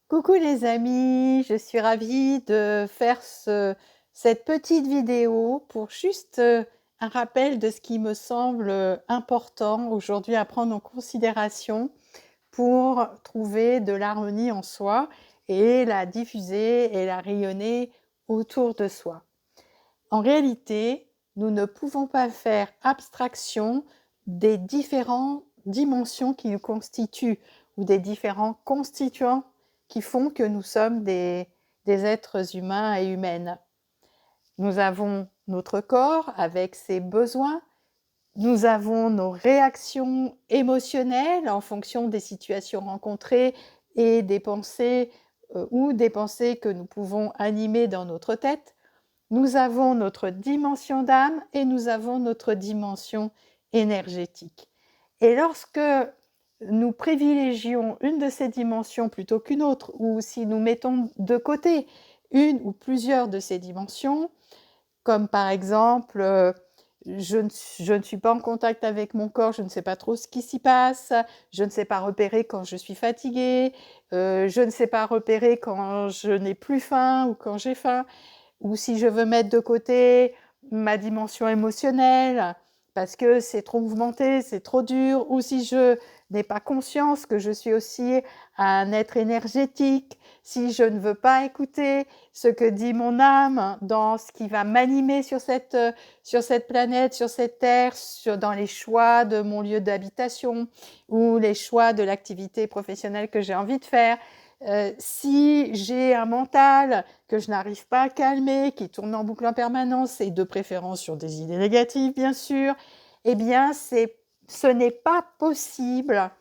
Coucou les amis, je suis ravie de faire cette petite vidéo pour juste un rappel de ce qui me semble important aujourd'hui à prendre en considération pour trouver de l'harmonie en soi et la diffuser et la rayonner autour de soi. En réalité, nous ne pouvons pas faire abstraction des différentes dimensions qui nous constituent ou des différents constituants qui font que nous sommes des êtres humains et humaines. Nous avons notre corps avec ses besoins, nous avons nos réactions émotionnelles en fonction des situations rencontrées et des pensées ou des pensées que nous pouvons animer dans notre tête. Nous avons notre dimension d'âme et nous avons notre dimension énergétique. Et lorsque nous privilégions une de ces dimensions plutôt qu'une autre, ou si nous mettons de côté une ou plusieurs de ces dimensions, comme par exemple, je ne suis pas en contact avec mon corps, je ne sais pas trop ce qui s'y passe, je ne sais pas repérer quand je suis fatiguée, je ne sais pas repérer quand je n'ai plus faim ou quand j'ai faim, ou si je veux mettre de côté ma dimension émotionnelle parce que c'est trop mouvementé, c'est trop dur, ou si je n'ai pas conscience que je suis aussi un être énergétique, si je ne veux pas écouter ce que dit mon âme dans ce qui va m'animer sur cette planète, sur cette terre, dans les choix de mon lieu d'habitation ou les choix de l'activité professionnelle que j'ai envie de faire. Si j'ai un mental que je n'arrive pas à calmer, qui tourne en boucle en permanence, et de préférence sur des idées négatives, bien sûr, eh bien, ce n'est pas possible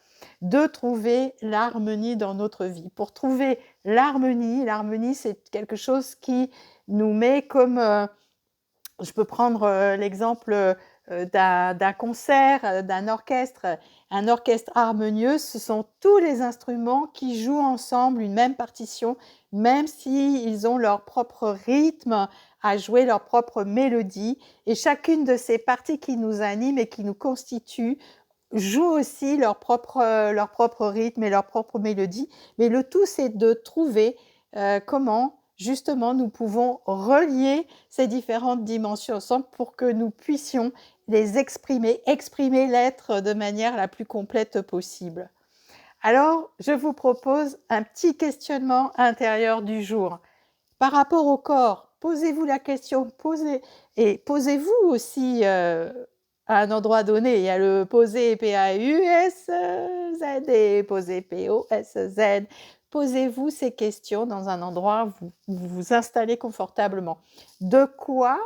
de trouver l'harmonie dans notre vie. Pour trouver l'harmonie, c'est quelque chose qui nous met comme... je peux prendre l'exemple d'un concert, d'un orchestre. Un orchestre harmonieux, ce sont tous les instruments qui jouent ensemble une même partition, même s'ils ont leur propre rythme à jouer leur propre mélodie. Et chacune de ces parties qui nous animent et qui nous constituent jouent aussi leur propre rythme et leur propre mélodie. Mais le tout, c'est de trouver comment justement nous pouvons relier ces différentes dimensions ensemble pour que nous puissions les exprimer l'être de manière la plus complète possible. Alors, je vous propose un petit questionnement intérieur du jour. Par rapport au corps, posez-vous la question, posez-vous aussi à un endroit donné. Il y a le poser P-A-U-S-Z et poser P-O-S-Z. Posez-vous ces questions dans un endroit où vous vous installez confortablement. De quoi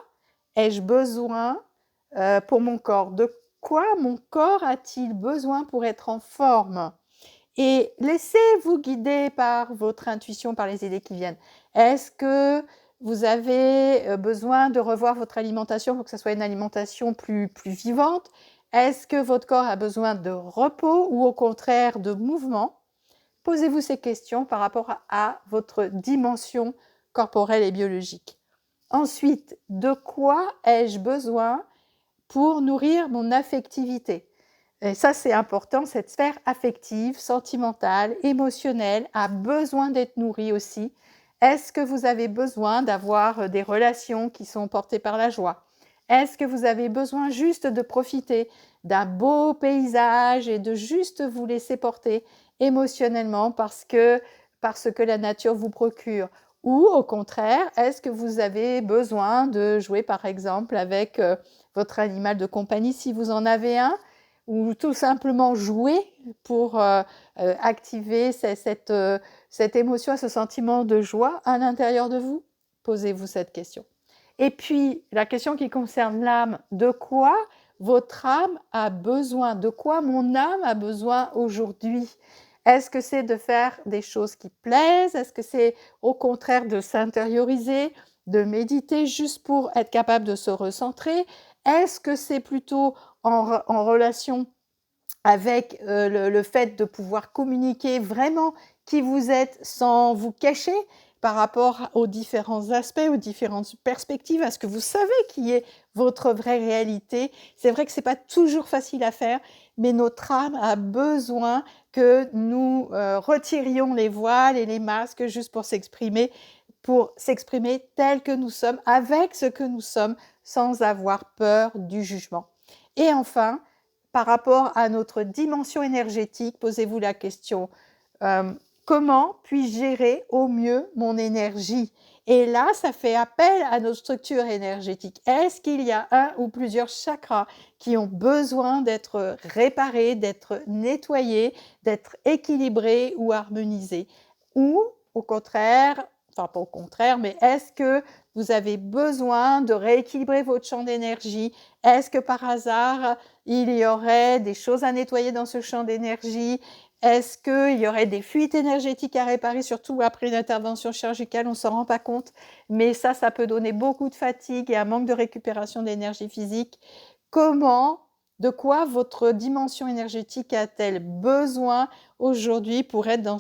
ai-je besoin pour mon corps? De quoi mon corps a-t-il besoin pour être en forme? Et laissez-vous guider par votre intuition, par les idées qui viennent. Est-ce que vous avez besoin de revoir votre alimentation pour que ce soit une alimentation plus vivante? Est-ce que votre corps a besoin de repos ou au contraire de mouvement? Posez-vous ces questions par rapport à votre dimension corporelle et biologique. Ensuite, de quoi ai-je besoin pour nourrir mon affectivité? Et ça, c'est important, cette sphère affective, sentimentale, émotionnelle a besoin d'être nourrie aussi. Est-ce que vous avez besoin d'avoir des relations qui sont portées par la joie? Est-ce que vous avez besoin juste de profiter d'un beau paysage et de juste vous laisser porter émotionnellement parce que la nature vous procure? Ou au contraire, est-ce que vous avez besoin de jouer par exemple avec votre animal de compagnie si vous en avez un, ou tout simplement jouer pour activer cette émotion, ce sentiment de joie à l'intérieur de vous? Posez-vous cette question. Et puis, la question qui concerne l'âme, de quoi votre âme a besoin? De quoi mon âme a besoin aujourd'hui? Est-ce que c'est de faire des choses qui plaisent? Est-ce que c'est au contraire de s'intérioriser, de méditer juste pour être capable de se recentrer? Est-ce que c'est plutôt en relation avec le fait de pouvoir communiquer vraiment qui vous êtes sans vous cacher, par rapport aux différents aspects, aux différentes perspectives, à ce que vous savez qui est votre vraie réalité. C'est vrai que c'est pas toujours facile à faire, mais notre âme a besoin que nous retirions les voiles et les masques juste pour s'exprimer tel que nous sommes, avec ce que nous sommes, sans avoir peur du jugement. Et enfin, par rapport à notre dimension énergétique, posez-vous la question, comment puis-je gérer au mieux mon énergie? Et là, ça fait appel à nos structures énergétiques. Est-ce qu'il y a un ou plusieurs chakras qui ont besoin d'être réparés, d'être nettoyés, d'être équilibrés ou harmonisés? Ou, au contraire, enfin pas au contraire, mais est-ce que vous avez besoin de rééquilibrer votre champ d'énergie? Est-ce que par hasard, il y aurait des choses à nettoyer dans ce champ d'énergie? Est-ce qu'il y aurait des fuites énergétiques à réparer, surtout après une intervention chirurgicale? On ne s'en rend pas compte, mais ça peut donner beaucoup de fatigue et un manque de récupération d'énergie physique. De quoi votre dimension énergétique a-t-elle besoin aujourd'hui pour être dans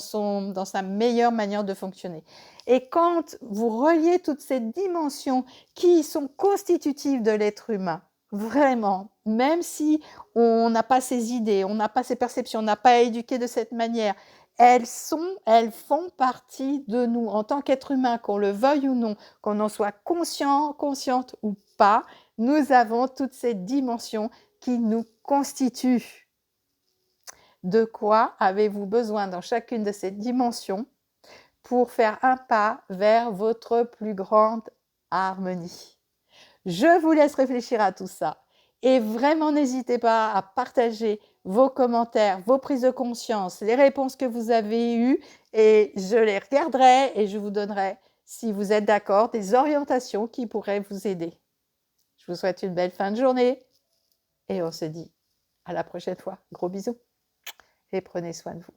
sa meilleure manière de fonctionner? Et quand vous reliez toutes ces dimensions qui sont constitutives de l'être humain, vraiment, même si on n'a pas ces idées, on n'a pas ces perceptions, on n'a pas éduqué de cette manière, elles font partie de nous en tant qu'être humain, qu'on le veuille ou non, qu'on en soit conscient, consciente ou pas, nous avons toutes ces dimensions qui nous constituent. De quoi avez-vous besoin dans chacune de ces dimensions pour faire un pas vers votre plus grande harmonie? Je vous laisse réfléchir à tout ça et vraiment n'hésitez pas à partager vos commentaires, vos prises de conscience, les réponses que vous avez eues et je les regarderai et je vous donnerai, si vous êtes d'accord, des orientations qui pourraient vous aider. Je vous souhaite une belle fin de journée et on se dit à la prochaine fois. Gros bisous et prenez soin de vous.